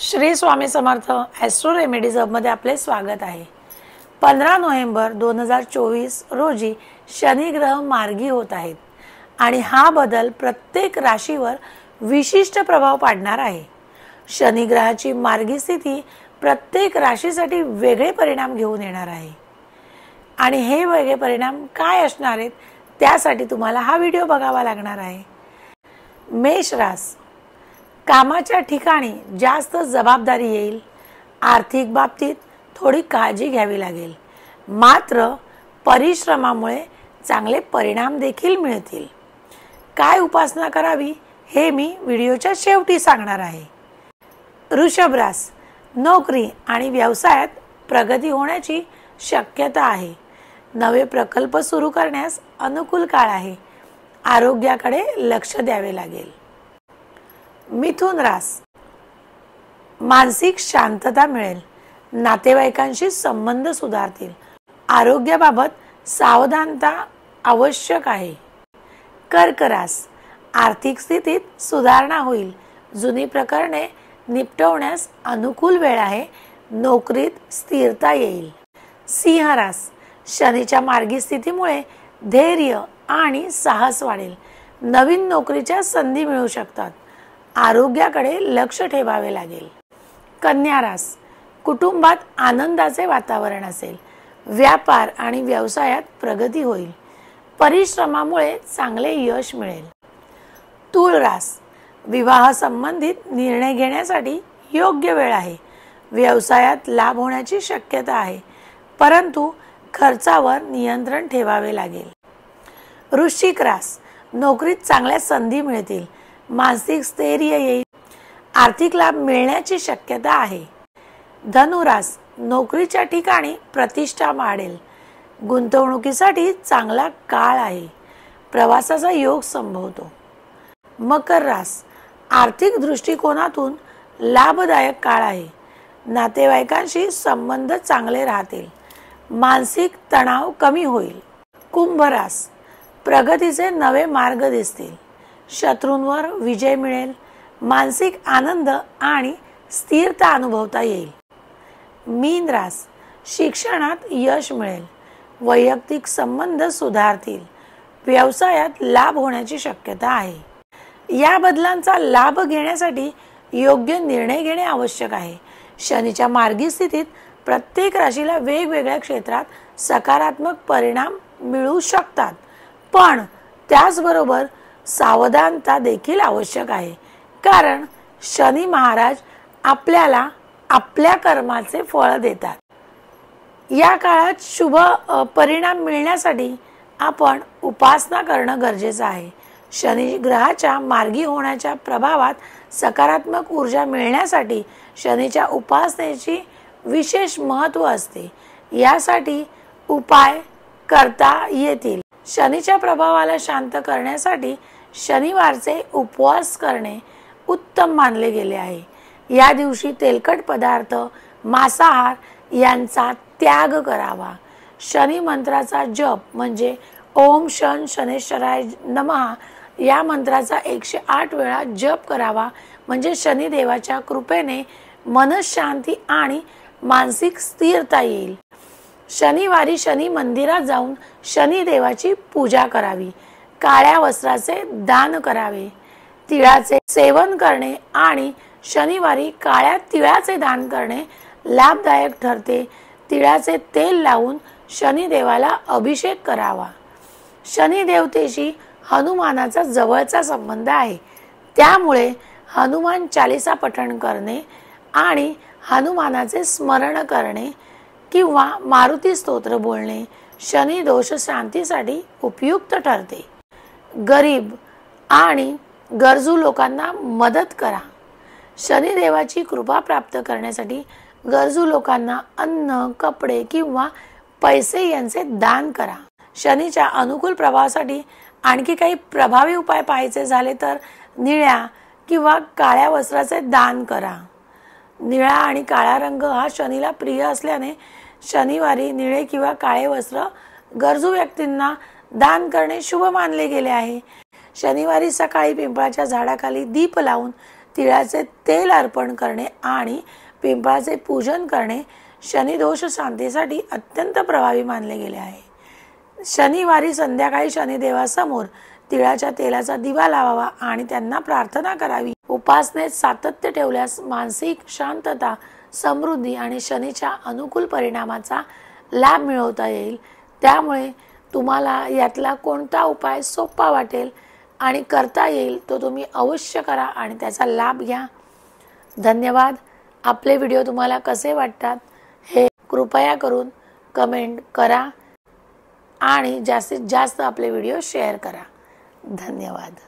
Shri Swami Samarth Austro remedies हबमध्ये आपले स्वागत आहे। 15 नोव्हेंबर 2024 रोजी शनी ग्रह मार्गी होत आहेत आणि हा बदल प्रत्येक राशीवर विशिष्ट प्रभाव पाडणार आहे। शनी ग्रहाची मार्गी स्थिती प्रत्येक राशीसाठी वेगळे परिणाम घेऊन येणार आहे आणि हे वेगळे परिणाम काय असणार आहेत त्यासाठी तुम्हाला हा व्हिडिओ बघावा लागणार आहे। मेष रास, कामाच्या ठिकाणी जास्त जबाबदारी येईल। आर्थिक बाबतीत थोडी काळजी घ्यावी लागेल, मात्र परिश्रमामुळे चांगले परिणाम देखील मिळतील। काय उपासना करावी हे मी व्हिडिओच्या शेवटी सांगणार आहे। वृषभ रास, नोकरी आणि व्यवसायात प्रगती होण्याची शक्यता आहे। नवे प्रकल्प सुरू करण्यास अनुकूल काळ आहे। आरोग्याकडे लक्ष द्यावे लागेल। मिथुन रास, मानसिक शांतता मिळेल। नातेवाईकांशी संबंध सुधारतील। आरोग्याबाबत सावधानता आवश्यक आहे। कर्क रास, आर्थिक स्थितीत सुधारणा होईल। जुनी प्रकरणे निपटवण्यास अनुकूल वेळ आहे। नोकरीत स्थिरता येईल। सिंह रास, शनीच्या मार्गी स्थितीमुळे धैर्य आणि साहस वाढेल। नवीन नोकरीच्या संधी मिळू शकतात। आरोग्याकडे लक्ष ठेवावे लागेल। कन्या रास, कुटुंबात आनंदाचे वातावरण असेल। व्यापार आणि व्यवसायात प्रगती होईल। परिश्रमामुळे चांगले यश मिळेल। तूळ रास, विवाह संबंधित निर्णय घेण्यासाठी योग्य वेळ आहे। व्यवसायात लाभ होण्याची शक्यता आहे, परंतु खर्चावर नियंत्रण ठेवावे लागेल। वृश्चिक रास, नोकरीत चांगल्या संधी मिळतील। मानसिक स्थैर्य येईल। आर्थिक लाभ मिळण्याची शक्यता आहे। धनुरास, नोकरीच्या ठिकाणी प्रतिष्ठा वाढेल। गुंतवणुकीसाठी चांगला काळ आहे। प्रवासाचा योग संभवतो। मकर रास, आर्थिक दृष्टिकोनातून लाभदायक काळ आहे। नातेवाईकांशी संबंध चांगले राहतील। मानसिक तणाव कमी होईल। कुंभ रास, प्रगतीचे नवे मार्ग दिसतील। शत्रूंवर विजय मिळेल। मानसिक आनंद आणि स्थिरता अनुभवता येईल। मीन रास, शिक्षणात यश मिळेल। वैयक्तिक संबंध सुधारतील। व्यवसायात लाभ होण्याची शक्यता आहे। या बदलांचा लाभ घेण्यासाठी योग्य निर्णय घेणे आवश्यक आहे। शनीच्या मार्गी स्थितीत प्रत्येक राशीला वेगवेगळ्या क्षेत्रात सकारात्मक परिणाम मिळू शकतात, पण त्याचबरोबर सावधानता देखील आवश्यक आहे, कारण शनी महाराज आपल्याला आपल्या कर्माचे फळ देतात। या काळात शुभ परिणाम मिळण्यासाठी आपण उपासना करणं गरजेचं आहे। शनी ग्रहाच्या मार्गी होण्याच्या प्रभावात सकारात्मक ऊर्जा मिळण्यासाठी शनीच्या उपासनेची विशेष महत्त्व असते। यासाठी उपाय करता येतील। शनीच्या प्रभावाला शांत करण्यासाठी शनिवारचे उपवास करणे उत्तम मानले गेले आहे। या दिवशी तेलकट पदार्थ, मांसाहार यांचा त्याग करावा। शनी मंत्राचा जप म्हणजे ओम शन शनेश्वराय नमः या मंत्राचा 108 वेळा जप करावा, म्हणजे शनिदेवाच्या कृपेने मनशांती आणि मानसिक स्थिरता येईल। शनिवारी शनी मंदिरात जाऊन शनिदेवाची पूजा करावी। काळ्या वस्त्राचे दान करावे। तिळाचे सेवन करणे आणि शनिवारी काळ्या तिळाचे दान करणे लाभदायक ठरते। तिळाचे तेल लावून शनिदेवाला अभिषेक करावा। शनिदेवतेशी हनुमानाचा जवळचा संबंध आहे, त्यामुळे हनुमान चालीसा पठण करणे आणि हनुमानाचे स्मरण करणे किंवा मारुती स्तोत्र बोलणे शनी दोष शांतीसाठी उपयुक्त ठरते। गरीब आणि गरजू लोकांना मदत करा। शनिदेवाची कृपा प्राप्त करण्यासाठी गरजू लोकांना अन्न, कपडे किंवा पैसे यांचे दान करा। शनीच्या अनुकूल प्रभावासाठी आणखी काही प्रभावी उपाय पाहायचे झाले तर निळ्या किंवा काळ्या वस्त्राचे दान करा। निळा आणि काळा रंग हा शनीला प्रिय असल्याने शनिवारी निळे किंवा काळे वस्त्र गरजू व्यक्तींना दान करणे शुभ मानले गेले आहे। शनिवारी सकाळी पिंपळाच्या झाडाखाली दीप लावून तिळाचे तेल अर्पण करणे आणि पिंपळाचे पूजन करणे शनिदोष शांतीसाठी अत्यंत प्रभावी मानले गेले आहे। शनिवारी संध्याकाळी शनिदेवासमोर तिळाच्या तेलाचा दिवा लावावा आणि त्यांना प्रार्थना करावी। उपासनेत सातत्य ठेवल्यास मानसिक शांतता, समृद्धी आणि शनीच्या अनुकूल परिणामाचा लाभ मिळवता येईल। त्यामुळे तुम्हाला यातला कोणता उपाय सोपा वाटेल आणि करता येईल तो तुम्ही अवश्य करा आणि त्याचा लाभ घ्या। धन्यवाद। आपले व्हिडिओ तुम्हाला कसे वाटतात हे कृपया करून कमेंट करा आणि जास्तीत जास्त आपले व्हिडिओ शेअर करा। धन्यवाद।